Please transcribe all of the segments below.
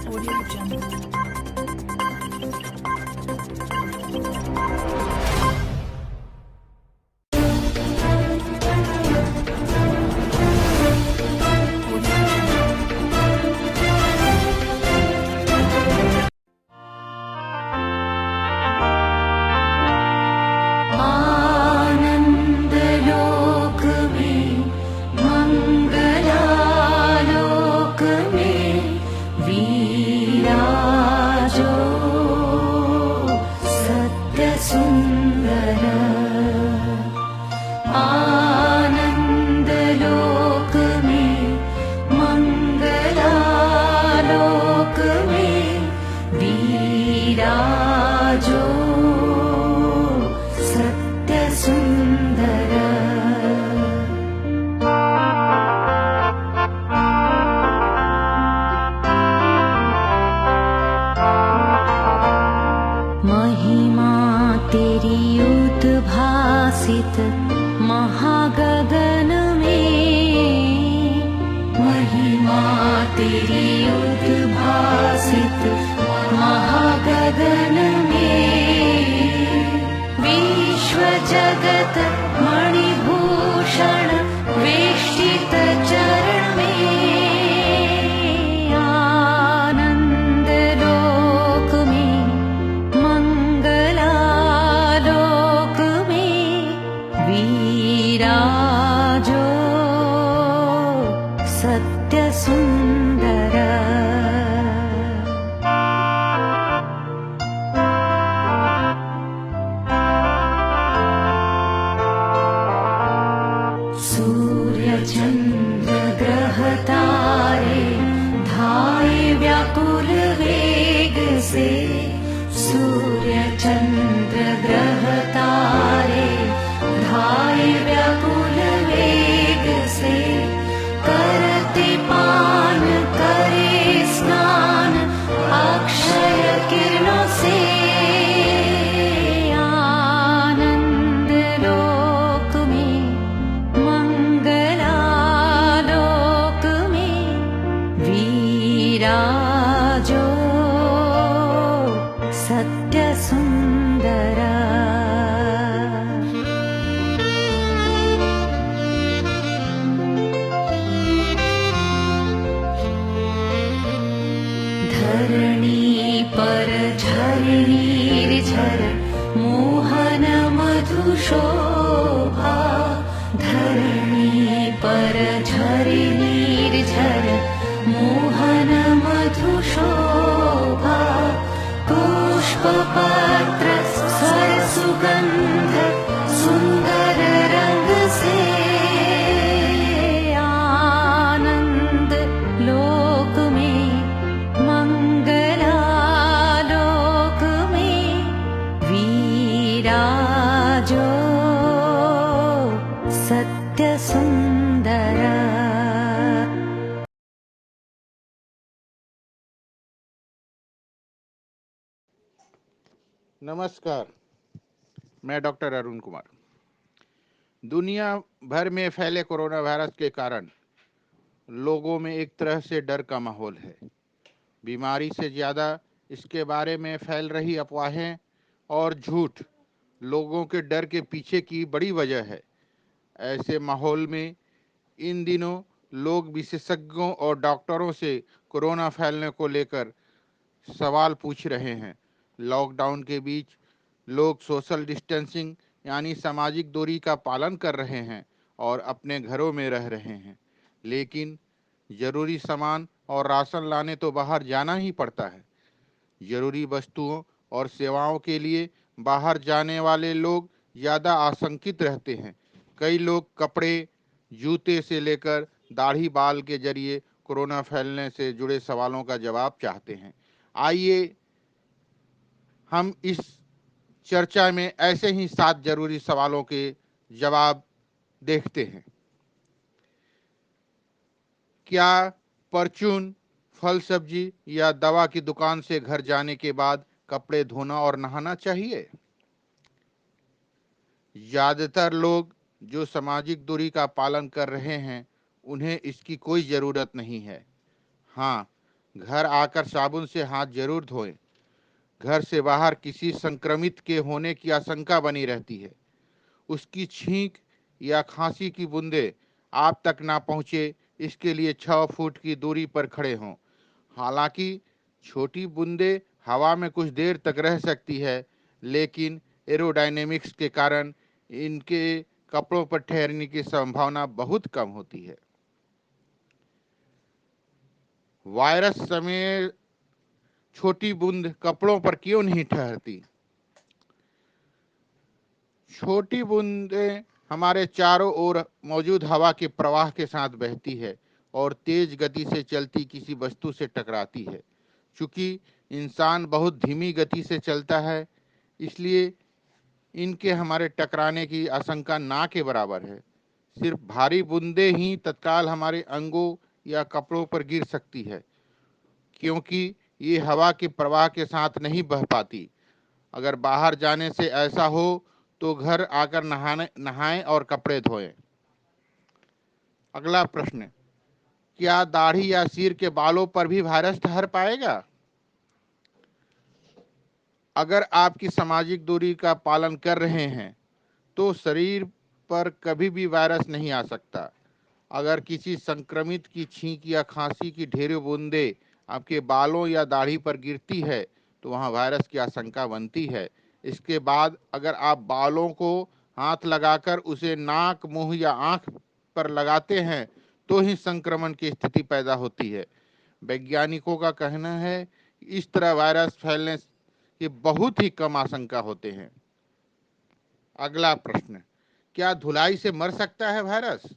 Audio Jungle. आनंदलोक में मंगलालोक में विराजो सत्य सुंदर। आनंदलोक में मंगलालोक में विराजो सत्य सुंदर। महिमा तेरी उद्भासित महागगन में, महिमा तेरी उद्भासित महागगन में, विश्व जगत मणिभूषण वेष्टित चरण में। आनंद लोक में मंगलालोक में विराजो सत्य सुंदर। सूर्य चंद्र ग्रह तारे धाये व्याकुल वेग से, सूर्य चंद्र ग्रह तारे धाये व्याकुल वेग से, करते पान करे स्नान अक्षय किरणों से। आनंद लोक में मंगलालोक में विराजो सत्य सुंदर। धरणी पर झर मोहन मधु शोभा, धरणी पर झर मोहन मधु शोभा, पुष्प पत्र स्वर सुगंध सुंदर रंग से। आनंद लोक में मंगलालोक में विराजो सत्य सुंदर। नमस्कार, मैं डॉक्टर अरुण कुमार। दुनिया भर में फैले कोरोना वायरस के कारण लोगों में एक तरह से डर का माहौल है। बीमारी से ज़्यादा इसके बारे में फैल रही अफवाहें और झूठ लोगों के डर के पीछे की बड़ी वजह है। ऐसे माहौल में इन दिनों लोग विशेषज्ञों और डॉक्टरों से कोरोना फैलने को लेकर सवाल पूछ रहे हैं। लॉकडाउन के बीच लोग सोशल डिस्टेंसिंग यानी सामाजिक दूरी का पालन कर रहे हैं और अपने घरों में रह रहे हैं, लेकिन ज़रूरी सामान और राशन लाने तो बाहर जाना ही पड़ता है। ज़रूरी वस्तुओं और सेवाओं के लिए बाहर जाने वाले लोग ज़्यादा आशंकित रहते हैं। कई लोग कपड़े, जूते से लेकर दाढ़ी बाल के जरिए कोरोना फैलने से जुड़े सवालों का जवाब चाहते हैं। आइए हम इस चर्चा में ऐसे ही 7 जरूरी सवालों के जवाब देखते हैं। क्या परचून, फल सब्जी या दवा की दुकान से घर जाने के बाद कपड़े धोना और नहाना चाहिए? ज़्यादातर लोग जो सामाजिक दूरी का पालन कर रहे हैं, उन्हें इसकी कोई ज़रूरत नहीं है। हाँ, घर आकर साबुन से हाथ जरूर धोएं। घर से बाहर किसी संक्रमित के होने की आशंका बनी रहती है। उसकी छींक या खांसी की बूंदें आप तक ना पहुंचे, इसके लिए 6 फुट की दूरी पर खड़े हों। हालांकि छोटी बूंदें हवा में कुछ देर तक रह सकती है, लेकिन एरोडायनेमिक्स के कारण इनके कपड़ों पर ठहरने की संभावना बहुत कम होती है। वायरस समय छोटी बूंद कपड़ों पर क्यों नहीं ठहरती? छोटी बूंदें हमारे चारों ओर मौजूद हवा के प्रवाह के साथ बहती है और तेज गति से चलती किसी वस्तु से टकराती है। चूंकि इंसान बहुत धीमी गति से चलता है, इसलिए इनके हमारे टकराने की आशंका ना के बराबर है। सिर्फ भारी बूंदें ही तत्काल हमारे अंगों या कपड़ों पर गिर सकती है, क्योंकि ये हवा के प्रवाह के साथ नहीं बह पाती। अगर बाहर जाने से ऐसा हो तो घर आकर नहाएं और कपड़े धोएं। अगला प्रश्न, क्या दाढ़ी या सिर के बालों पर भी वायरस ठहर पाएगा? अगर आपकी सामाजिक दूरी का पालन कर रहे हैं तो शरीर पर कभी भी वायरस नहीं आ सकता। अगर किसी संक्रमित की छींक या खांसी की ढेरों बूंदें आपके बालों या दाढ़ी पर गिरती है तो वहां वायरस की आशंका बनती है। इसके बाद अगर आप बालों को हाथ लगाकर उसे नाक, मुंह या आंख पर लगाते हैं तो ही संक्रमण की स्थिति पैदा होती है। वैज्ञानिकों का कहना है कि इस तरह वायरस फैलने की बहुत ही कम आशंका होते हैं। अगला प्रश्न, क्या धुलाई से मर सकता है वायरस?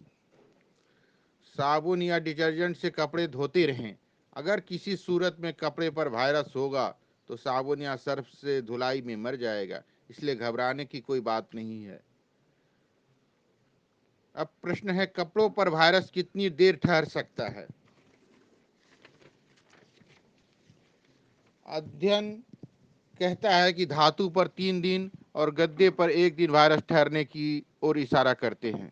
साबुन या डिटर्जेंट से कपड़े धोते रहें। अगर किसी सूरत में कपड़े पर वायरस होगा तो साबुन या सर्फ से धुलाई में मर जाएगा, इसलिए घबराने की कोई बात नहीं है। अब प्रश्न है, कपड़ों पर वायरस कितनी देर ठहर सकता है? अध्ययन कहता है कि धातु पर 3 दिन और गद्दे पर 1 दिन वायरस ठहरने की ओर इशारा करते हैं।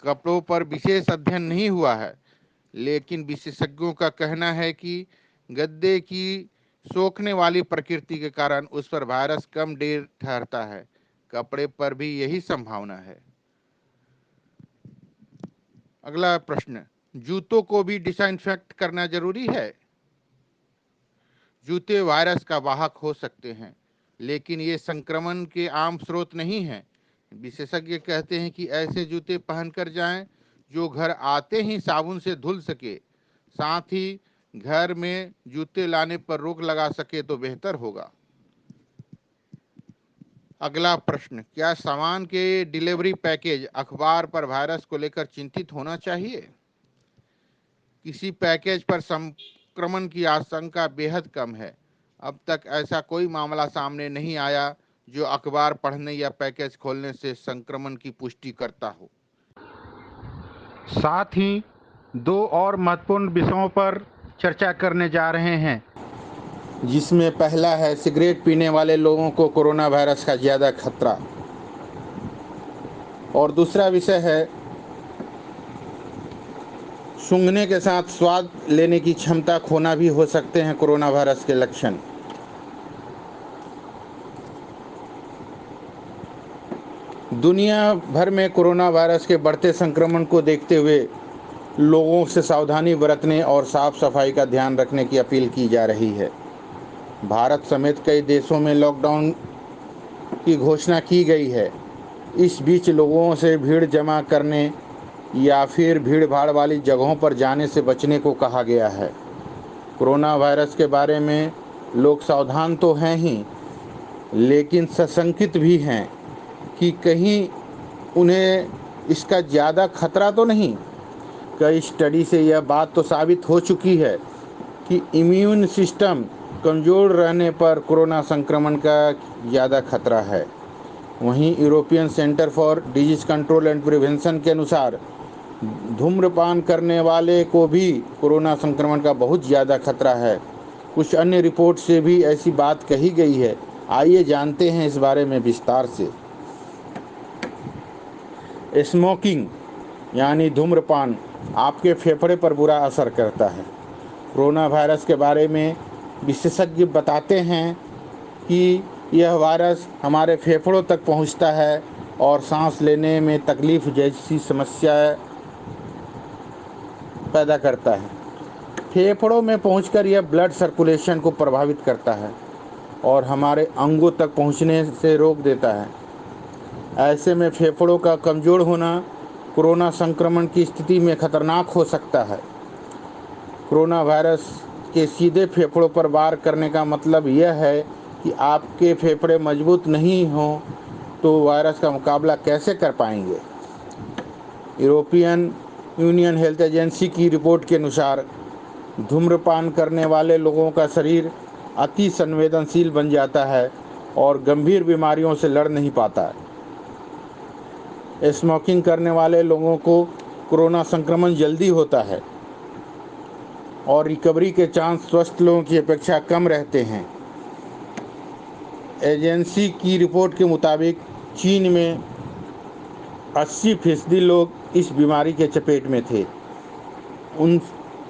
कपड़ों पर विशेष अध्ययन नहीं हुआ है, लेकिन विशेषज्ञों का कहना है कि गद्दे की सोखने वाली प्रकृति के कारण उस पर वायरस कम देर ठहरता है। कपड़े पर भी यही संभावना है। अगला प्रश्न, जूतों को भी डिसइंफेक्ट करना जरूरी है? जूते वायरस का वाहक हो सकते हैं, लेकिन ये संक्रमण के आम स्रोत नहीं हैं। विशेषज्ञ कहते हैं कि ऐसे जूते पहनकर जाएं जो घर आते ही साबुन से धुल सके। साथ ही घर में जूते लाने पर रोक लगा सके तो बेहतर होगा। अगला प्रश्न, क्या सामान के डिलीवरी पैकेज अखबार पर वायरस को लेकर चिंतित होना चाहिए? किसी पैकेज पर संक्रमण की आशंका बेहद कम है। अब तक ऐसा कोई मामला सामने नहीं आया जो अखबार पढ़ने या पैकेज खोलने से संक्रमण की पुष्टि करता हो। साथ ही 2 और महत्वपूर्ण विषयों पर चर्चा करने जा रहे हैं, जिसमें पहला है सिगरेट पीने वाले लोगों को कोरोना वायरस का ज़्यादा खतरा, और दूसरा विषय है सूंघने के साथ स्वाद लेने की क्षमता खोना भी हो सकते हैं कोरोना वायरस के लक्षण। दुनिया भर में कोरोना वायरस के बढ़ते संक्रमण को देखते हुए लोगों से सावधानी बरतने और साफ सफाई का ध्यान रखने की अपील की जा रही है। भारत समेत कई देशों में लॉकडाउन की घोषणा की गई है। इस बीच लोगों से भीड़ जमा करने या फिर भीड़ भाड़ वाली जगहों पर जाने से बचने को कहा गया है। कोरोना वायरस के बारे में लोग सावधान तो हैं ही, लेकिन सशंकित भी हैं कि कहीं उन्हें इसका ज़्यादा खतरा तो नहीं। कई स्टडी से यह बात तो साबित हो चुकी है कि इम्यून सिस्टम कमज़ोर रहने पर कोरोना संक्रमण का ज़्यादा खतरा है। वहीं European centre for disease control and prevention के अनुसार धूम्रपान करने वाले को भी कोरोना संक्रमण का बहुत ज़्यादा खतरा है। कुछ अन्य रिपोर्ट से भी ऐसी बात कही गई है। आइए जानते हैं इस बारे में विस्तार से। स्मोकिंग यानी धूम्रपान आपके फेफड़े पर बुरा असर करता है। कोरोना वायरस के बारे में विशेषज्ञ बताते हैं कि यह वायरस हमारे फेफड़ों तक पहुंचता है और सांस लेने में तकलीफ जैसी समस्या पैदा करता है। फेफड़ों में पहुंचकर यह ब्लड सर्कुलेशन को प्रभावित करता है और हमारे अंगों तक पहुंचने से रोक देता है। ऐसे में फेफड़ों का कमज़ोर होना कोरोना संक्रमण की स्थिति में खतरनाक हो सकता है। कोरोना वायरस के सीधे फेफड़ों पर वार करने का मतलब यह है कि आपके फेफड़े मजबूत नहीं हों तो वायरस का मुकाबला कैसे कर पाएंगे। यूरोपियन यूनियन हेल्थ एजेंसी की रिपोर्ट के अनुसार धूम्रपान करने वाले लोगों का शरीर अति संवेदनशील बन जाता है और गंभीर बीमारियों से लड़ नहीं पाता है। स्मोकिंग करने वाले लोगों को कोरोना संक्रमण जल्दी होता है और रिकवरी के चांस स्वस्थ लोगों की अपेक्षा कम रहते हैं। एजेंसी की रिपोर्ट के मुताबिक चीन में 80% लोग इस बीमारी के चपेट में थे।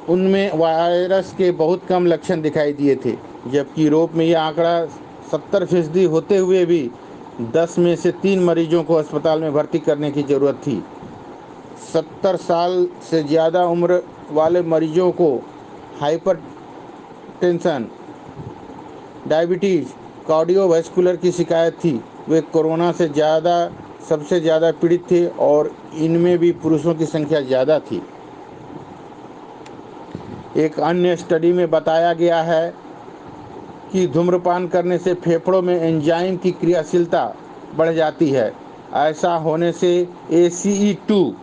उनमें वायरस के बहुत कम लक्षण दिखाई दिए थे, जबकि यूरोप में यह आंकड़ा 70% होते हुए भी 10 में से 3 मरीजों को अस्पताल में भर्ती करने की ज़रूरत थी। 70 साल से ज़्यादा उम्र वाले मरीजों को हाइपरटेंशन, डायबिटीज़, कार्डियोवैस्कुलर की शिकायत थी। वे कोरोना से सबसे ज़्यादा पीड़ित थे और इनमें भी पुरुषों की संख्या ज़्यादा थी। एक अन्य स्टडी में बताया गया है कि धूम्रपान करने से फेफड़ों में एंजाइम की क्रियाशीलता बढ़ जाती है। ऐसा होने से ACE2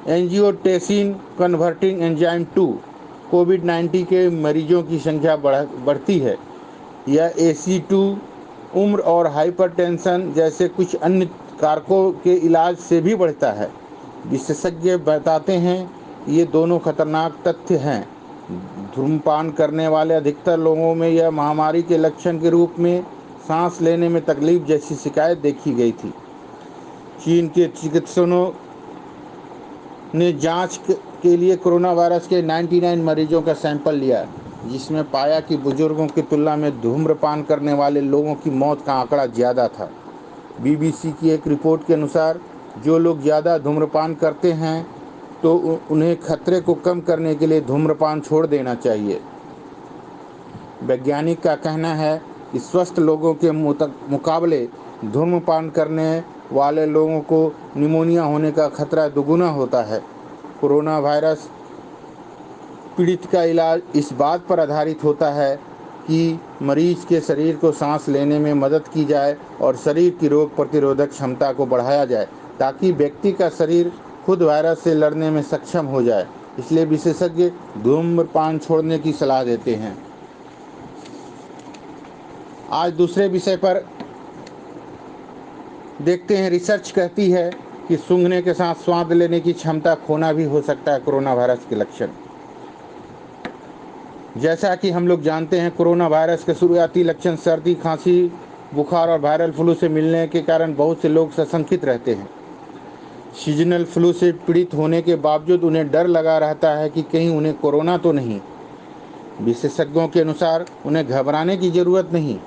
एंजियोटेंसिन कन्वर्टिंग एंजाइम 2 कोविड-19 के मरीजों की संख्या बढ़ती है। यह ACE2 उम्र और हाइपरटेंशन जैसे कुछ अन्य कारकों के इलाज से भी बढ़ता है। विशेषज्ञ बताते हैं ये दोनों खतरनाक तथ्य हैं। धूम्रपान करने वाले अधिकतर लोगों में यह महामारी के लक्षण के रूप में सांस लेने में तकलीफ जैसी शिकायत देखी गई थी। चीन के चिकित्सकों ने जांच के लिए कोरोना वायरस के 99 मरीजों का सैंपल लिया, जिसमें पाया कि बुजुर्गों की तुलना में धूम्रपान करने वाले लोगों की मौत का आंकड़ा ज़्यादा था। BBC की एक रिपोर्ट के अनुसार जो लोग ज़्यादा धूम्रपान करते हैं तो उन्हें खतरे को कम करने के लिए धूम्रपान छोड़ देना चाहिए। वैज्ञानिक का कहना है कि स्वस्थ लोगों के मुकाबले धूम्रपान करने वाले लोगों को निमोनिया होने का खतरा दोगुना होता है। कोरोना वायरस पीड़ित का इलाज इस बात पर आधारित होता है कि मरीज के शरीर को सांस लेने में मदद की जाए और शरीर की रोग प्रतिरोधक क्षमता को बढ़ाया जाए, ताकि व्यक्ति का शरीर खुद वायरस से लड़ने में सक्षम हो जाए। इसलिए विशेषज्ञ धूम्रपान छोड़ने की सलाह देते हैं। आज दूसरे विषय पर देखते हैं। रिसर्च कहती है कि सूंघने के साथ स्वाद लेने की क्षमता खोना भी हो सकता है कोरोना वायरस के लक्षण। जैसा कि हम लोग जानते हैं, कोरोना वायरस के शुरुआती लक्षण सर्दी, खांसी, बुखार और वायरल फ्लू से मिलने के कारण बहुत से लोग सशंकित रहते हैं। सीजनल फ्लू से पीड़ित होने के बावजूद उन्हें डर लगा रहता है कि कहीं उन्हें कोरोना तो नहीं। विशेषज्ञों के अनुसार उन्हें घबराने की ज़रूरत नहीं।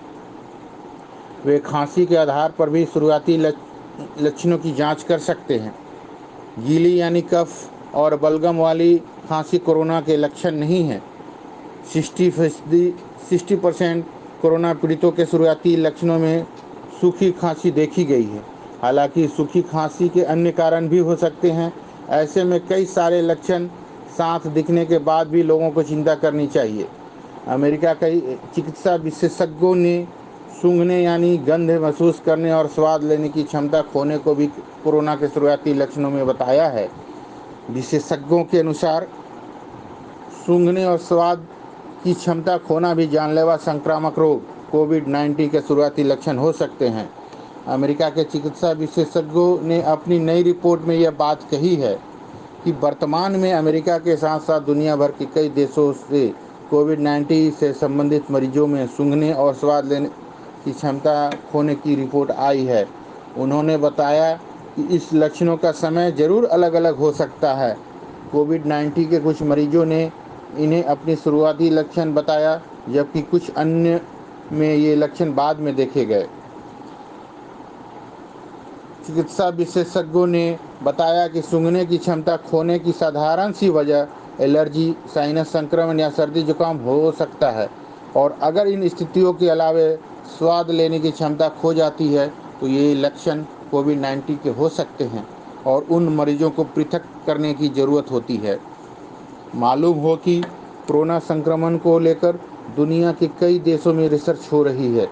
वे खांसी के आधार पर भी शुरुआती लक्षणों की जांच कर सकते हैं। गीली यानी कफ और बलगम वाली खांसी कोरोना के लक्षण नहीं है। 60% कोरोना पीड़ितों के शुरुआती लक्षणों में सूखी खांसी देखी गई है। हालांकि सूखी खांसी के अन्य कारण भी हो सकते हैं। ऐसे में कई सारे लक्षण साथ दिखने के बाद भी लोगों को चिंता करनी चाहिए। अमेरिका के चिकित्सा विशेषज्ञों ने सूंघने यानी गंध महसूस करने और स्वाद लेने की क्षमता खोने को भी कोरोना के शुरुआती लक्षणों में बताया है। विशेषज्ञों के अनुसार सूंघने और स्वाद की क्षमता खोना भी जानलेवा संक्रामक रोग कोविड-19 के शुरुआती लक्षण हो सकते हैं। अमेरिका के चिकित्सा विशेषज्ञों ने अपनी नई रिपोर्ट में यह बात कही है कि वर्तमान में अमेरिका के साथ साथ दुनिया भर के कई देशों से कोविड-19 से संबंधित मरीजों में सूंघने और स्वाद लेने की क्षमता खोने की रिपोर्ट आई है। उन्होंने बताया कि इस लक्षणों का समय जरूर अलग अलग हो सकता है। कोविड-19 के कुछ मरीजों ने इन्हें अपने शुरुआती लक्षण बताया, जबकि कुछ अन्य में ये लक्षण बाद में देखे गए। चिकित्सा विशेषज्ञों ने बताया कि सूंघने की क्षमता खोने की साधारण सी वजह एलर्जी, साइनस संक्रमण या सर्दी जुकाम हो सकता है, और अगर इन स्थितियों के अलावे स्वाद लेने की क्षमता खो जाती है तो ये लक्षण कोविड-19 के हो सकते हैं और उन मरीजों को पृथक करने की ज़रूरत होती है। मालूम हो कि कोरोना संक्रमण को लेकर दुनिया के कई देशों में रिसर्च हो रही है।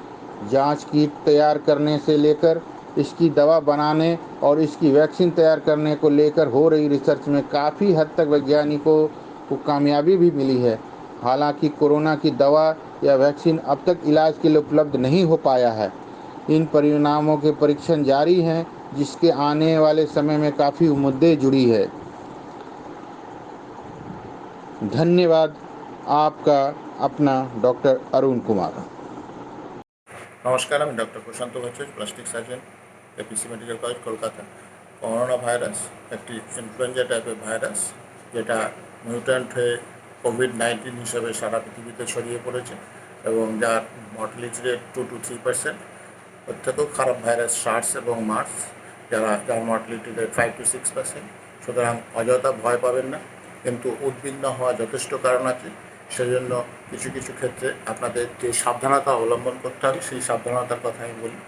जांच किट तैयार करने से लेकर इसकी दवा बनाने और इसकी वैक्सीन तैयार करने को लेकर हो रही रिसर्च में काफ़ी हद तक वैज्ञानिकों को कामयाबी भी मिली है। हालांकि कोरोना की दवा या वैक्सीन अब तक इलाज के लिए उपलब्ध नहीं हो पाया है। इन परिणामों के परीक्षण जारी हैं, जिसके आने वाले समय में काफ़ी उम्मीदें जुड़ी है। धन्यवाद। आपका अपना डॉक्टर अरुण कुमार। नमस्कार, আমি doctor Prashanta Bhattacharya, plastic surgeon, APC medical college, Kolkata. Corona virus একটি ইনফ্লুয়েঞ্জা টাইপের ভাইরাস, যেটা মিউট্যান্ট হয়ে কোভিড-19 হিসেবে সারা পৃথিবীতে ছড়িয়ে পড়েছে এবং যার মর্টালিটি রেট 2 to 3%। ওর থেকেও খারাপ ভাইরাস সার্স এবং মার্স, যার মর্টালিটি রেট 5 to 6%। সুতরাং অযথা ভয় পাবেন না, কিন্তু উদ্বিগ্ন হওয়া যথেষ্ট কারণ আছে। সেই জন্য কিছু কিছু ক্ষেত্রে আপনাদের যে সাবধানতা অবলম্বন করতে হবে, সেই সাবধানতার কথা আমি বলি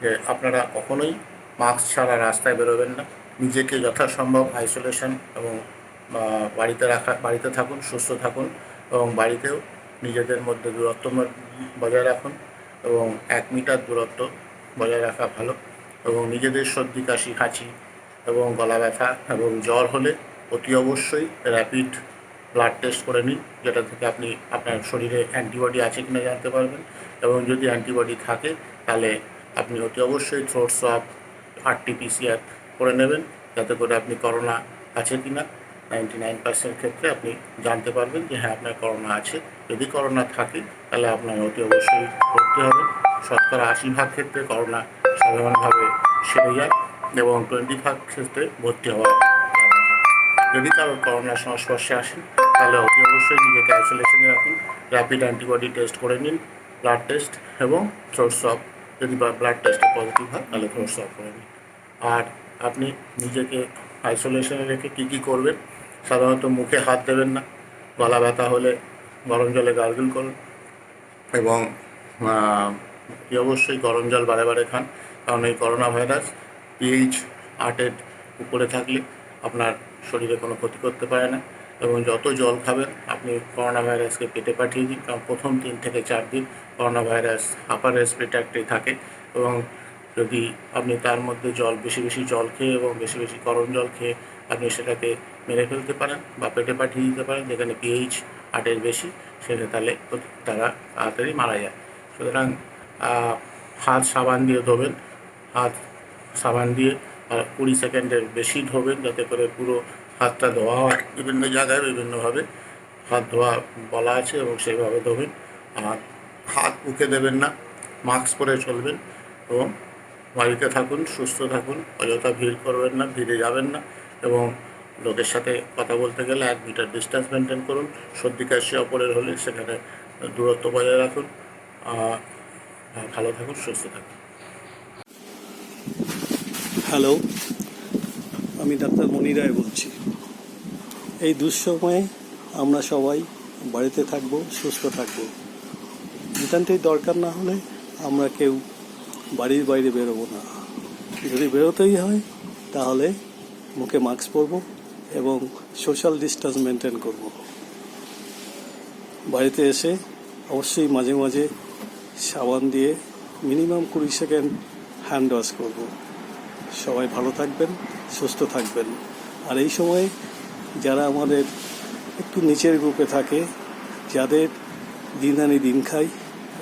যে আপনারা কখনোই মাস্ক ছাড়া রাস্তায় বেরোবেন না। নিজেকে যথাসম্ভব আইসোলেশন এবং বাড়িতে থাকুন, সুস্থ থাকুন এবং বাড়িতেও নিজেদের মধ্যে দূরত্ব বজায় রাখুন এবং 1 মিটার দূরত্ব বজায় রাখা ভালো। এবং নিজেদের সর্দি, কাশি, হাঁচি এবং গলা ব্যথা এবং জ্বর হলে অতি অবশ্যই র্যাপিড ব্লাড টেস্ট করে নিন, যেটা থেকে আপনি আপনার শরীরে অ্যান্টিবডি আছে কিনা জানতে পারবেন। এবং যদি অ্যান্টিবডি থাকে তাহলে আপনি অতি অবশ্যই থ্রোট সোয়াব, RT-PCR করে নেবেন, যাতে করে আপনি করোনা আছে কিনা 99% ক্ষেত্রে আপনি জানতে পারবেন যে হ্যাঁ আপনার করোনা আছে। যদি করোনা থাকে তাহলে আপনার অতি অবশ্যই করতে হবে। শতকরা 80% ক্ষেত্রে করোনা সাধারণভাবে সেরে যায় এবং 20% ক্ষেত্রে ভর্তি হওয়া। যদি কারোর করোনার সংস্পর্শে আসেন তাহলে অতি অবশ্যই নিজেকে আইসোলেশনে রাখুন, র্যাপিড অ্যান্টিবডি টেস্ট করে নিন, ব্লাড টেস্ট এবং থ্রোট সোয়াব। যদি ব্লাড টেস্টে পজিটিভ হয় তাহলে থ্রোট সোয়াব করে নিন। আর আপনি নিজেকে আইসোলেশনে রেখে কী করবেন, সাধারণত মুখে হাত দেবেন না, গলা ব্যথা হলে গরম জলে গার্গল করুন এবং অবশ্যই গরম জল বারে বারে খান, কারণ এই করোনা ভাইরাস pH 8-এর উপরে থাকলে আপনার শরীরে কোনো ক্ষতি করতে পারে না। এবং যত জল খাবেন আপনি করোনা ভাইরাসকে পেটে পাঠিয়ে দিন, কারণ প্রথম 3 থেকে 4 দিন করোনা ভাইরাস আপার রেসপিরেটরি থাকে এবং যদি আপনি তার মধ্যে বেশি বেশি জল খেয়ে এবং বেশি বেশি গরম জল খেয়ে আপনি সেটাকে মেরে ফেলতে পারেন বা পেটে পাঠিয়ে দিতে পারেন, যেখানে pH 8-এর বেশি, সেটা তারা তাড়াতাড়ি মারা যায়। সুতরাং হাত সাবান দিয়ে ধোবেন, হাত সাবান দিয়ে 20 সেকেন্ডের বেশি ধোবেন, যাতে করে পুরো হাতটা ধোয়া হয়। বিভিন্ন জায়গায় বিভিন্নভাবে হাত ধোয়া বলা আছে এবং সেইভাবে ধোবেন। আর হাত মুখে দেবেন না, মাস্ক পরে চলবেন এবং বাড়িতে থাকুন, সুস্থ থাকুন, অযথা ভিড় করবেন না, ভিড়ে যাবেন না এবং লোকের সাথে কথা বলতে গেলে 1 মিটার ডিস্টেন্স মেনটেন করুন। সর্দি কাশি অপরের হলে সেখানে দূরত্ব বজায় রাখুন। ভালো থাকুন, সুস্থ থাকুন। হ্যালো, আমি ডাক্তার মনি রায় বলছি। এই দুঃসময়ে আমরা সবাই বাড়িতে থাকবো, সুস্থ থাকবো। নিতান্তই দরকার না হলে আমরা কেউ বাড়ির বাইরে বেরোবো না। যদি বেরোতেই হয় তাহলে মুখে মাস্ক পরবো এবং সোশ্যাল ডিস্টেন্স মেনটেন করব। বাড়িতে এসে অবশ্যই মাঝে মাঝে সাবান দিয়ে মিনিমাম 20 সেকেন্ড হ্যান্ড ওয়াশ করব। সবাই ভালো থাকবেন, সুস্থ থাকবেন। আর এই সময়ে যারা আমাদের একটু নিচের গ্রুপে থাকে, যাদের দিন আনি দিন খাই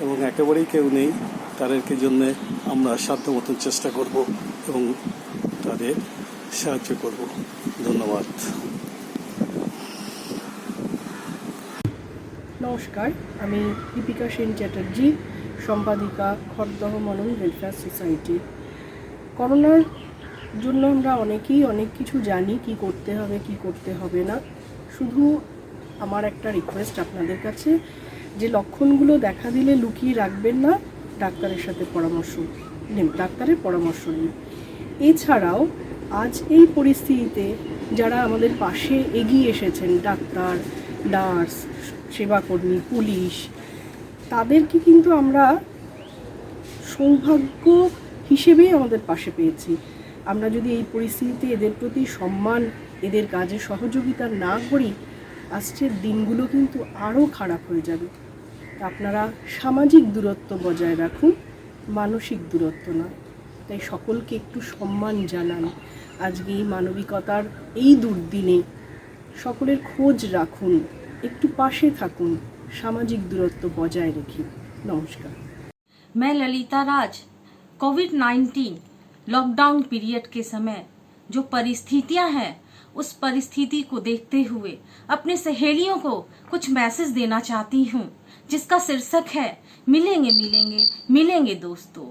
এবং একেবারেই কেউ নেই, তাদেরকে জন্যে আমরা সাধ্য মতন চেষ্টা করব এবং তাদের সাহায্য করব। ধন্যবাদ। নমস্কার, আমি দীপিকা সেন চ্যাটার্জি, সম্পাদিকা খড়দহ মনন ওয়েলফেয়ার সোসাইটি। করোনার জন্য আমরা অনেকেই অনেক কিছু জানি, কি করতে হবে কি করতে হবে না। শুধু আমার একটা রিকোয়েস্ট আপনাদের কাছে, যে লক্ষণগুলো দেখা দিলে লুকিয়ে রাখবেন না, ডাক্তারের পরামর্শ নিন। এছাড়াও আজ এই পরিস্থিতিতে যারা আমাদের পাশে এগিয়ে এসেছেন, ডাক্তার, নার্স, সেবাকর্মী, পুলিশ, তাদেরকে কিন্তু আমরা সৌভাগ্য হিসেবেই আমাদের পাশে পেয়েছি। আমরা যদি এই পরিস্থিতিতে এদের প্রতি সম্মান, এদের কাজে সহযোগিতা না করি, আজকের দিনগুলো কিন্তু আরও খারাপ হয়ে যাবে। আপনারা সামাজিক দূরত্ব বজায় রাখুন, মানসিক দূরত্ব না। তাই সকলকে একটু সম্মান জানান। আজকে এই মানবিকতার এই দুর্দিনে সকলের খোঁজ রাখুন, একটু পাশে থাকুন, সামাজিক দূরত্ব বজায় রেখে। নমস্কার। मैं ललिता राज कोविड-19 लॉकडाउन पीरियड के समय जो परिस्थितियां हैं, उस परिस्थिति को देखते हुए अपने सहेलियों को कुछ मैसेज देना चाहती हूँ, जिसका शीर्षक है मिलेंगे मिलेंगे मिलेंगे दोस्तों।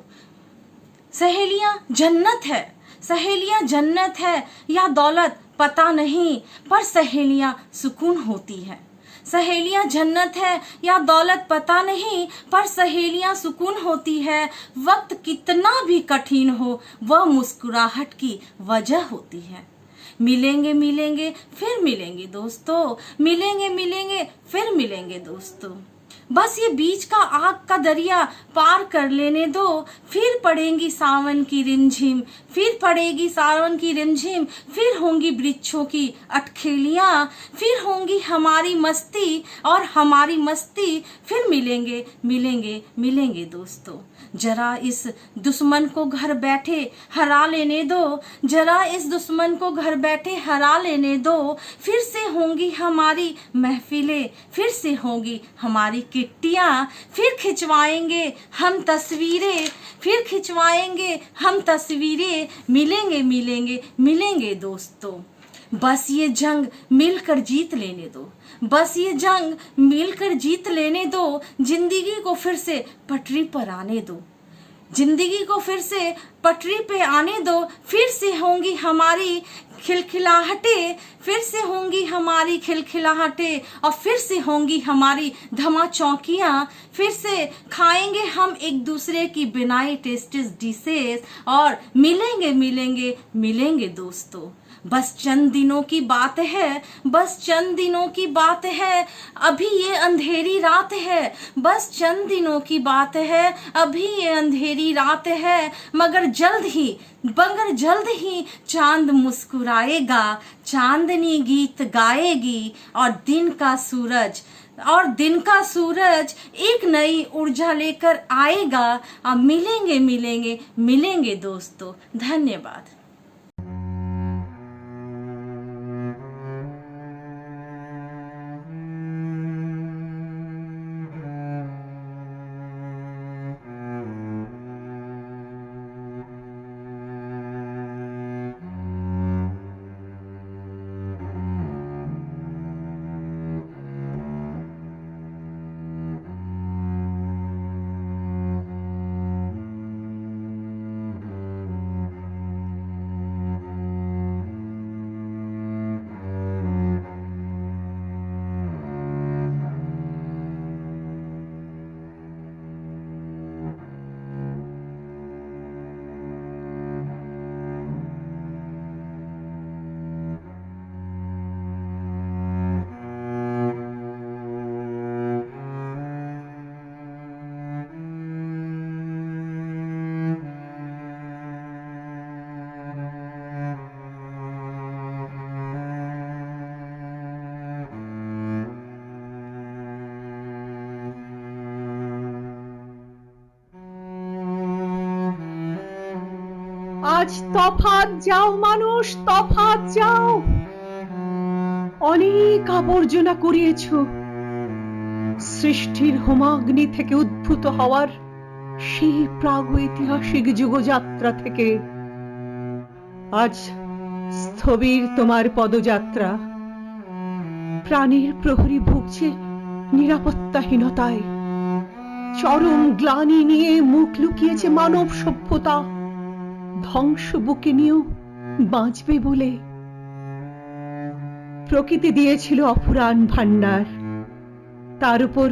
सहेलियां जन्नत है, सहेलियां जन्नत है या दौलत पता नहीं, पर सहेलियां सुकून होती है। सहेलियां जन्नत है या दौलत पता नहीं, पर सहेलियां सुकून होती है। वक्त कितना भी कठिन हो, वह मुस्कुराहट की वजह होती है। मिलेंगे मिलेंगे फिर मिलेंगे दोस्तों, मिलेंगे मिलेंगे फिर मिलेंगे दोस्तों। बस ये बीच का आग का दरिया पार कर लेने दो, फिर पड़ेगी सावन की रिमझिम, फिर पड़ेगी सावन की रिमझिम, फिर होंगी वृक्षों की अटखेलियां, फिर होंगी हमारी मस्ती और हमारी मस्ती, फिर मिलेंगे मिलेंगे मिलेंगे दोस्तों। जरा इस दुश्मन को घर बैठे हरा लेने दो, जरा इस दुश्मन को घर बैठे हरा लेने दो, फिर से होंगी हमारी महफिलें, फिर से होंगी हमारी किट्टियां, फिर खिंचवाएंगे हम तस्वीरें, फिर खिंचवाएंगे हम तस्वीरें, मिलेंगे मिलेंगे मिलेंगे दोस्तों। बस ये जंग मिलकर जीत लेने दो, बस ये जंग मिलकर जीत लेने दो, जिंदगी को फिर से पटरी पर आने दो, जिंदगी को फिर से पटरी पे आने दो, फिर से होंगी हमारी खिलखिलाहटें, फिर से होंगी हमारी खिलखिलाहटें, और फिर से होंगी हमारी धमा चौकियाँ, फिर से खाएंगे हम एक दूसरे की बनाई टेस्टी डिशेस, और मिलेंगे मिलेंगे मिलेंगे दोस्तों। बस चंद दिनों की बात है, बस चंद दिनों की बात है, अभी ये अंधेरी रात है, बस चंद दिनों की बात है, अभी ये अंधेरी रात है, मगर जल्द ही चांद मुस्कुराएगा, चांदनी गीत गाएगी, और दिन का सूरज एक नई ऊर्जा लेकर आएगा। अब मिलेंगे मिलेंगे मिलेंगे दोस्तों। धन्यवाद। আজ তফাৎ যাও মানুষ, তফাৎ যাও। অনেক আবর্জনা করিয়েছ সৃষ্টির হোমাগ্নি থেকে উদ্ভূত হওয়ার সেই প্রাগৈতিহাসিক যুগযাত্রা থেকে। আজ স্থবির তোমার পদযাত্রা। প্রাণীর প্রহরী ভুগছে নিরাপত্তাহীনতায়, চরম গ্লানি নিয়ে মুখ লুকিয়েছে মানব সভ্যতা, ধ্বংস বুকে নিয়েও বাঁচবে বলে। প্রকৃতি দিয়েছিল অফুরান ভান্ডার, তার উপর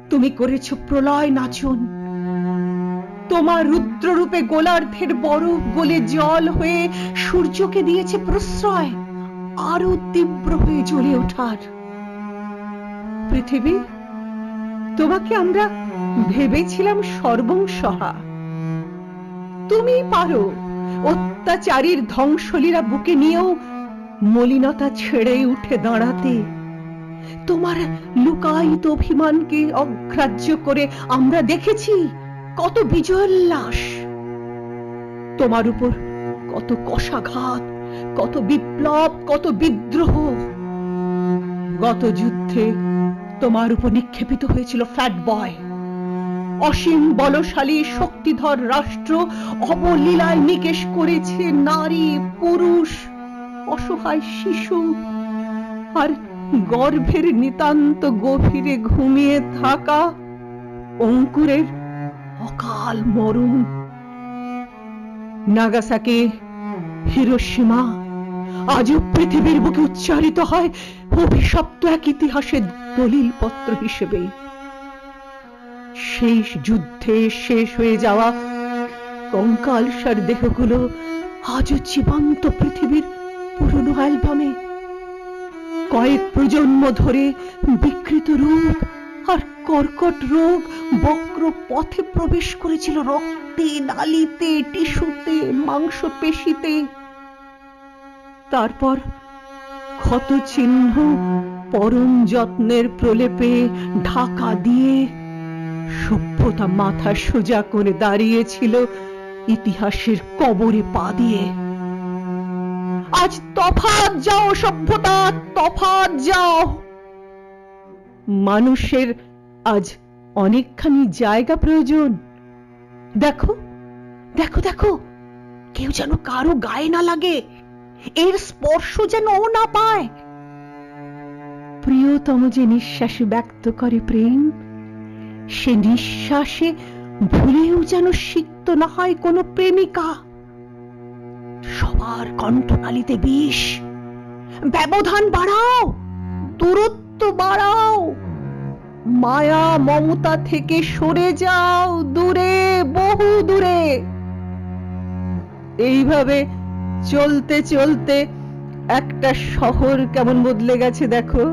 তুমি করেছ প্রলয় নাচন। তোমার রুদ্ররূপে গোলার্ধের বরফ গলে জল হয়ে সূর্যকে দিয়েছে প্রশ্রয় আরো তীব্র হয়ে জ্বলে ওঠার। পৃথিবী, তোমাকে আমরা ভেবেছিলাম সর্বংসহা। তুমি পারো অত্যাচারীর ধ্বংসলীলা বুকে নিয়েও মলিনতা ছেড়ে উঠে দাঁড়াতে। তোমার লুকায়িত অভিমানকে অগ্রাহ্য করে আমরা দেখেছি কত বিজয়োল্লাস। তোমার উপর কত কষাঘাত, কত বিপ্লব, কত বিদ্রোহ। গত যুদ্ধে তোমার উপর নিক্ষেপিত হয়েছিল ফ্যাট বয়। অসীম বলশালী শক্তিধর রাষ্ট্র অবলীলায় নিকেশ করেছে নারী, পুরুষ, অসহায় শিশু আর গর্ভের নিতান্ত গভীরে ঘুমিয়ে থাকা অঙ্কুরের অকাল মরণ। নাগাসাকি, হিরোশিমা আজও পৃথিবীর বুকে উচ্চারিত হয় অভিশপ্ত এক ইতিহাসের দলিল পত্র হিসেবে। শেষ যুদ্ধে শেষ হয়ে যাওয়া কঙ্কালসার দেহগুলো আজও জীবন্ত পৃথিবীর পুরনো অ্যালবামে। কয়েক প্রজন্ম ধরে বিকৃত রূপ আর কর্কট রোগ বক্র পথে প্রবেশ করেছিল রক্তে, নালিতে, টিস্যুতে, মাংসপেশিতে। তারপর ক্ষত চিহ্ন পরম যত্নের প্রলেপে ঢাকা দিয়ে সভ্যতা মাথা সোজা করে দাঁড়িয়েছিল ইতিহাসের কবরে পা দিয়ে। আজ তফাৎ যাও সভ্যতা, তফাৎ যাও। মানুষের আজ অনেকখানি জায়গা প্রয়োজন। দেখো দেখো দেখো, কেউ যেন কারো গায়ে না লাগে, এর স্পর্শ যেন ও না পায়। প্রিয়তম যে নিঃশ্বাসে ব্যক্ত করে প্রেম, সে নিঃশ্বাসে ভুলেও যেন সিক্ত না হয় কোনো প্রেমিকা। সবার কণ্ঠনালীতে বিষ। ব্যবধান বাড়াও, দূরত্ব বাড়াও, মায়া মমতা থেকে সরে যাও দূরে, বহু দূরে। এইভাবে চলতে চলতে একটা শহর কেমন বদলে গেছে দেখো।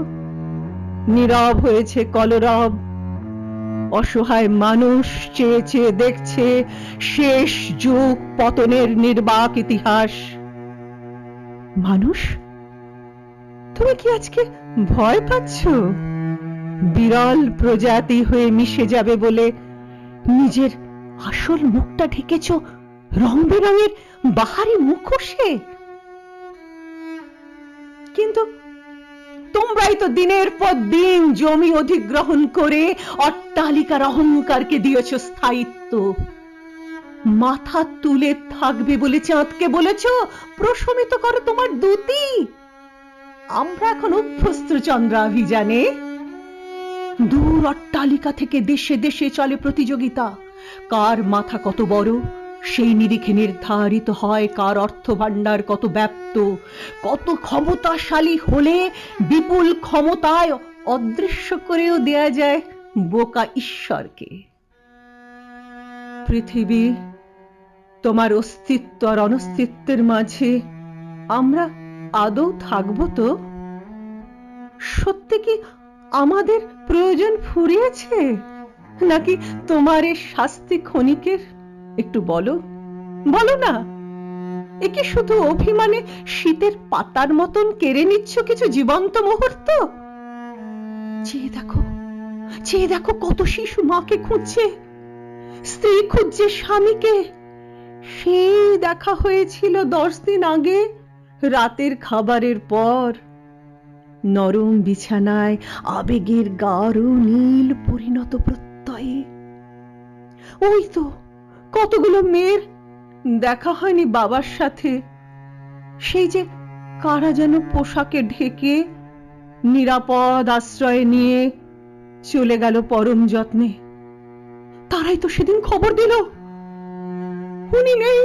নীরব হয়েছে কলরব। অসহায় মানুষ চেয়ে চেয়ে দেখছে শেষ যুগ পতনের নির্বাক ইতিহাস। মানুষ, তুমি কি আজকে ভয় পাচ্ছ? বিরল প্রজাতি হয়ে মিশে যাবে বলে নিজের আসল মুখটা ঢেকেছ রং বেরঙের বাহারি মুখোশে। কিন্তু তোমরাই তো দিনের পর দিন জমি অধিগ্রহণ করে অট্টালিকার অহংকারকে দিয়েছ স্থায়িত্ব। মাথা তুলে থাকবে বলে চাঁদকে বলেছ প্রশমিত করো তোমার দ্যুতি। আমরা এখন অভ্যস্ত চন্দ্রাভিযানে। দূর অট্টালিকা থেকে দেশে দেশে চলে প্রতিযোগিতা। কার মাথা কত বড় সেই নিরিখে নির্ধারিত হয় কার অর্থ ভাণ্ডার কত ব্যাপ্ত, কত ক্ষমতাশালী হলে বিপুল ক্ষমতায় অদৃশ্য করেও দেয়া যায় বোকা ঈশ্বরকে। পৃথিবী, তোমার অস্তিত্ব আর অনস্তিত্বের মাঝে আমরা আদৌ থাকবো তো? সত্যি কি আমাদের প্রয়োজন ফুরিয়েছে, নাকি তোমার এই শাস্তি ক্ষণিকের? একটু বলো, বলো না। এ কি শুধু অভিমানে শীতের পাতার মতন কেড়ে নিচ্ছ কিছু জীবন্ত মুহূর্ত? চেয়ে দেখো, চেয়ে দেখো, কত শিশু মাকে খুঁজছে, স্ত্রী খুঁজছে স্বামীকে। সেই দেখা হয়েছিল 10 দিন আগে রাতের খাবারের পর। নরম বিছানায় আবেগের গাঢ় নীল পরিণত প্রত্যয়ে। ওই তো কতগুলো মেয়ের দেখা হয়নি বাবার সাথে। সেই যে কারা যেন পোশাকে ঢেকে নিরাপদ আশ্রয়ে নিয়ে চলে গেল পরম যত্নে। তারাই তো সেদিন খবর দিল উনি নেই।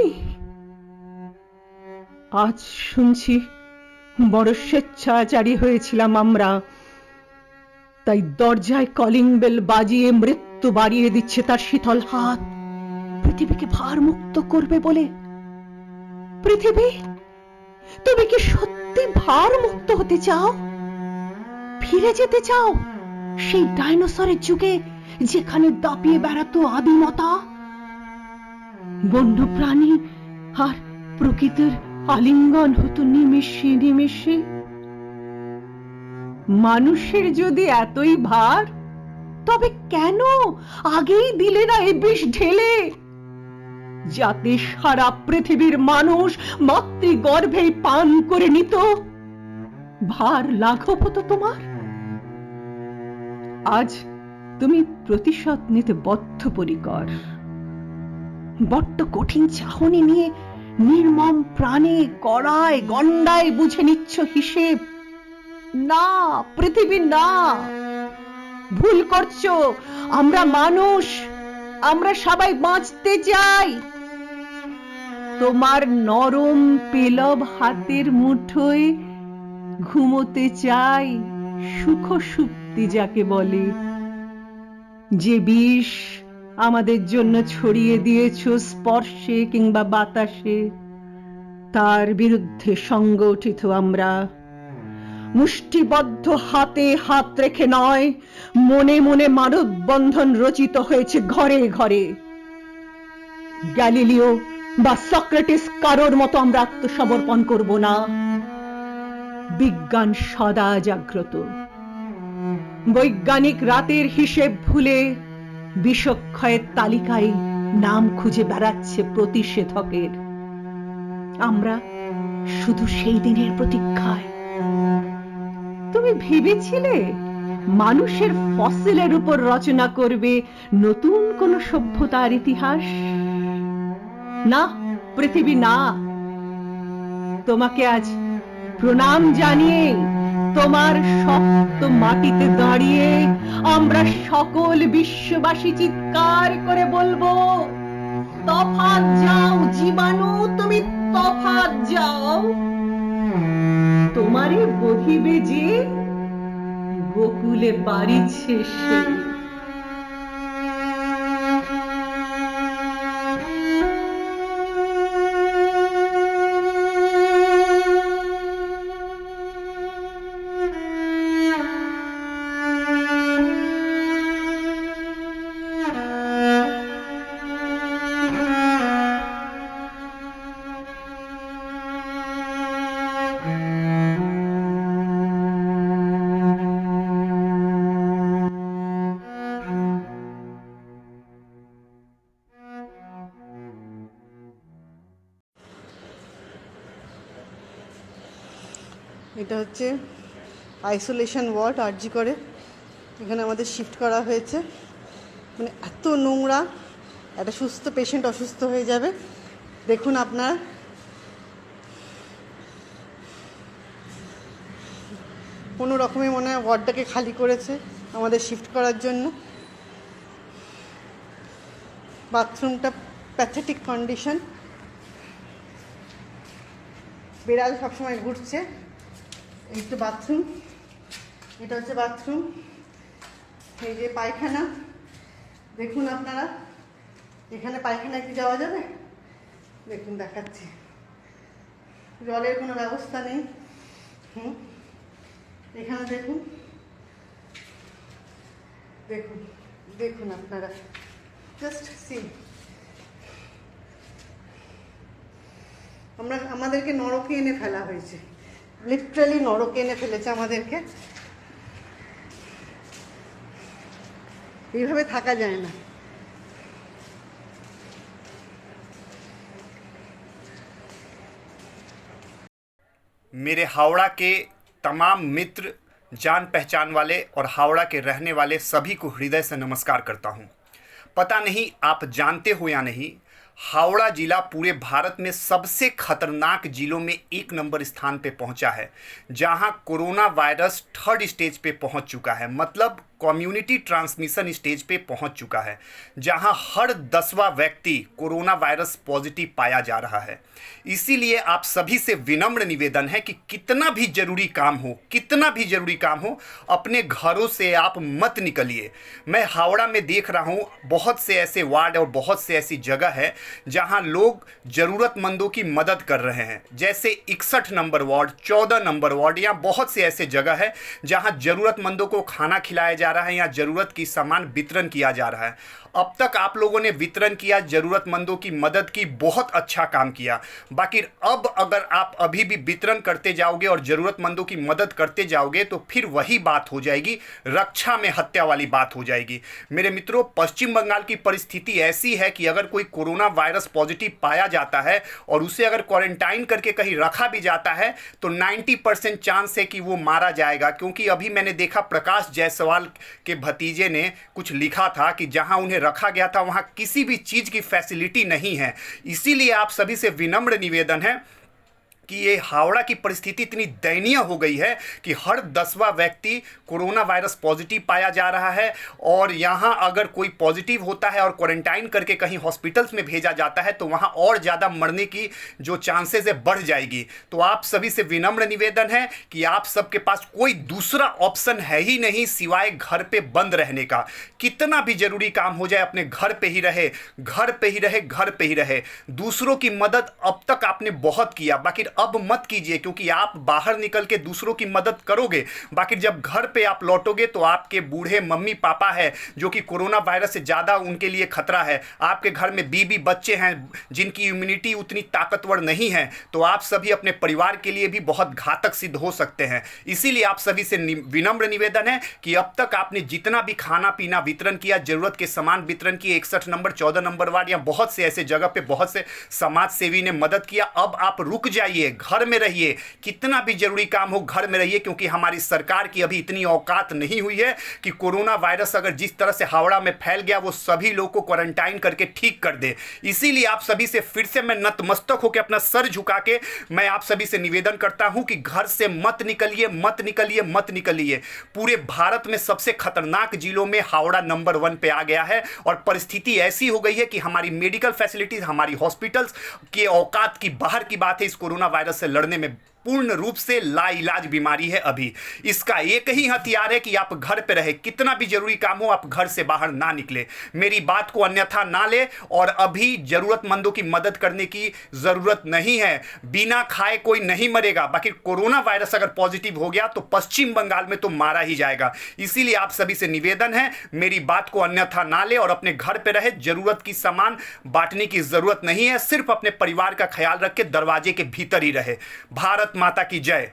আজ শুনছি বড় স্বেচ্ছাচারী হয়েছিলাম আমরা, তাই দরজায় কলিং বেল বাজিয়ে মৃত্যু বাড়িয়ে দিচ্ছে তার শীতল হাত পৃথিবীকে ভারমুক্ত করবে বলে। পৃথিবী, তুমি কি সত্যি ভারমুক্ত হতে চাও? ফিরে যেতে চাও সেই ডাইনোসরের যুগে, যেখানে দাপিয়ে বেড়াতো আদিমতা, বন্য প্রাণী আর প্রকৃতির আলিঙ্গন হতো নিমেষে নিমেষে? মানুষের যদি এতই ভার, তবে কেন আগেই দিলে না এ বিষ ঢেলে, যাতে সারা পৃথিবীর মানুষ মাতৃগর্ভেই পান করে নিত? ভার লাঘব হতো তোমার। আজ তুমি প্রতিশোধ নিতে বদ্ধপরিকর। বড্ড কঠিন চাহনি নিয়ে নির্মম প্রাণে কড়ায় গন্ডায় বুঝে নিচ্ছ হিসেব। না পৃথিবী, না, ভুল করছো। আমরা মানুষ, আমরা সবাই বাঁচতে চাই। তোমার নরম পেলব হাতের মুঠোয় ঘুমোতে চাই সুখ সুপ্তি যাকে বলে। যে বিষ আমাদের জন্য ছড়িয়ে দিয়েছ স্পর্শে কিংবা বাতাসে, তার বিরুদ্ধে সংগঠিত আমরা। মুষ্টিবদ্ধ হাতে হাত রেখে নয়, মনে মনে মানববন্ধন রচিত হয়েছে ঘরে ঘরে। গ্যালিলিও বা সক্রেটিস কারোর মতো আমরা আত্মসমর্পণ করব না। বিজ্ঞান সদা জাগ্রত। বৈজ্ঞানিক রাতের হিসেব ভুলে বিষক্ষয়ের তালিকায় নাম খুঁজে বেড়াচ্ছে প্রতিষেধকের। আমরা শুধু সেই দিনের প্রতীক্ষায়। তুমি ভেবেছিলে মানুষের ফসিলের উপর রচনা করবে নতুন কোন সভ্যতার ইতিহাস? না পৃথিবী, না। তোমাকে আজ প্রণাম জানিয়ে তোমার শক্ত মাটিতে দাঁড়িয়ে আমরা সকল বিশ্ববাসী চিৎকার করে বলবো, তফাৎ যাও জীবাণু, তুমি তফাৎ যাও। তোমারে বধিবে যে গোকুলে বাড়িছে সে। এটা হচ্ছে আইসোলেশন ওয়ার্ড আরজি করে। এখানে আমাদের শিফট করা হয়েছে। মানে এত নোংরা, একটা সুস্থ পেশেন্ট অসুস্থ হয়ে যাবে। দেখুন আপনার, কোনো রকমে মনে হয় ওয়ার্ডটাকে খালি করেছে আমাদের শিফট করার জন্য। বাথরুমটা প্যাথেটিক কন্ডিশন। বিড়াল সবসময় ঘুরছে। এই তো বাথরুম, এটা হচ্ছে বাথরুম। এই যে পায়খানা, দেখুন আপনারা, এখানে পায়খানায় কি যাওয়া যাবে? দেখুন দেখাচ্ছি, জলের কোনো ব্যবস্থা নেই। এখানে দেখুন, দেখুন দেখুন আপনারা, জাস্ট সি। আমাদেরকে নরকে এনে ফেলা হয়েছে, লিটারালি নরকে এনে ফেলেছে আমাদেরকে। এইভাবে থাকা যায় না। मेरे हावड़ा के तमाम मित्र, जान पहचान वाले और हावड़ा के रहने वाले सभी को हृदय से नमस्कार करता हूं। पता नहीं आप जानते हो या नहीं, हावड़ा जिला पूरे भारत में सबसे खतरनाक जिलों में 1 नंबर स्थान पे पहुंचा है, जहां कोरोना वायरस 3rd स्टेज पे पहुंच चुका है। मतलब कम्युनिटी ट्रांसमिशन स्टेज पे पहुंच चुका है, जहां हर 10वां व्यक्ति कोरोना वायरस पॉजिटिव पाया जा रहा है। इसीलिए आप सभी से विनम्र निवेदन है कि कितना भी जरूरी काम हो, अपने घरों से आप मत निकलिए। मैं हावड़ा में देख रहा हूँ बहुत से ऐसे वार्ड और बहुत से ऐसी जगह है जहां लोग ज़रूरतमंदों की मदद कर रहे हैं, जैसे 61 नंबर वार्ड, 14 नंबर वार्ड, या बहुत से ऐसे जगह है जहां ज़रूरतमंदों को खाना खिलाया जा रहा है या ज़रूरत की सामान वितरण किया जा रहा है। अब तक आप लोगों ने वितरण किया, ज़रूरतमंदों की मदद की, बहुत अच्छा काम किया। बाकी अब अगर आप अभी भी वितरण करते जाओगे और ज़रूरतमंदों की मदद करते जाओगे तो फिर वही बात हो जाएगी, रक्षा में हत्या वाली बात हो जाएगी। मेरे मित्रों, पश्चिम बंगाल की परिस्थिति ऐसी है कि अगर कोई कोरोना वायरस पॉजिटिव पाया जाता है और उसे अगर क्वारंटाइन करके कहीं रखा भी जाता है तो 90% चांस है कि वो मारा जाएगा। क्योंकि अभी मैंने देखा प्रकाश जायसवाल के भतीजे ने कुछ लिखा था कि जहां उन्हें रखा गया था वहां किसी भी चीज की फैसिलिटी नहीं है। इसीलिए आप सभी से विनम्र निवेदन है कि ये हावड़ा की परिस्थिति इतनी दयनीय हो गई है कि हर 10वां व्यक्ति कोरोना वायरस पॉजिटिव पाया जा रहा है, और यहाँ अगर कोई पॉजिटिव होता है और क्वारंटाइन करके कहीं हॉस्पिटल्स में भेजा जाता है तो वहाँ और ज़्यादा मरने की जो चांसेस है बढ़ जाएगी। तो आप सभी से विनम्र निवेदन है कि आप सबके पास कोई दूसरा ऑप्शन है ही नहीं सिवाय घर पे बंद रहने का। कितना भी जरूरी काम हो जाए अपने घर पे ही रहे। दूसरों की मदद अब तक आपने बहुत किया, बाकी अब मत कीजिए, क्योंकि आप बाहर निकल के दूसरों की मदद करोगे, बाकी जब घर पे आप लौटोगे तो आपके बूढ़े मम्मी पापा है जो कि कोरोना वायरस से ज़्यादा उनके लिए खतरा है, आपके घर में बीबी बच्चे हैं जिनकी इम्यूनिटी उतनी ताकतवर नहीं है, तो आप सभी अपने परिवार के लिए भी बहुत घातक सिद्ध हो सकते हैं। इसीलिए आप सभी से विनम्र निवेदन है कि अब तक आपने जितना भी खाना पीना वितरण किया, जरूरत के सामान वितरण किए, 61 नंबर 14 नंबर वार्ड या बहुत से ऐसे जगह पे बहुत से समाज सेवी ने मदद किया, अब आप रुक जाइए, घर में रहिए। कितना भी जरूरी काम हो घर में रहिए, क्योंकि हमारी सरकार की अभी इतनी औकात नहीं हुई है कि कोरोना वायरस अगर जिस तरह से हावड़ा में फैल गया वो सभी लोग को क्वारंटाइन करके ठीक कर दे। इसीलिए आप सभी से फिर से मैं नतमस्तक होकर अपना सर झुका के मैं आप सभी से निवेदन करता हूं कि घर से मत निकलिए। पूरे भारत में सबसे खतरनाक जिलों में हावड़ा नंबर 1 पे आ गया है, और परिस्थिति ऐसी हो गई है कि हमारी मेडिकल फैसिलिटीज, हमारी हॉस्पिटल्स के औकात की बाहर की बात है इस कोरोना वायरस से लड़ने में। पूर्ण रूप से लाइलाज बीमारी है अभी। इसका एक ही हथियार है कि आप घर पे रहे, कितना भी जरूरी काम हो आप घर से बाहर ना निकले। मेरी बात को अन्यथा ना ले, और अभी जरूरतमंदों की मदद करने की जरूरत नहीं है। बिना खाए कोई नहीं मरेगा, बाकी कोरोना वायरस अगर पॉजिटिव हो गया तो पश्चिम बंगाल में तो मारा ही जाएगा। इसीलिए आप सभी से निवेदन है, मेरी बात को अन्यथा ना ले और अपने घर पे रहे। जरूरत की सामान बांटने की जरूरत नहीं है, सिर्फ अपने परिवार का ख्याल रख के दरवाजे के भीतर ही रहे। भारत माता की जय।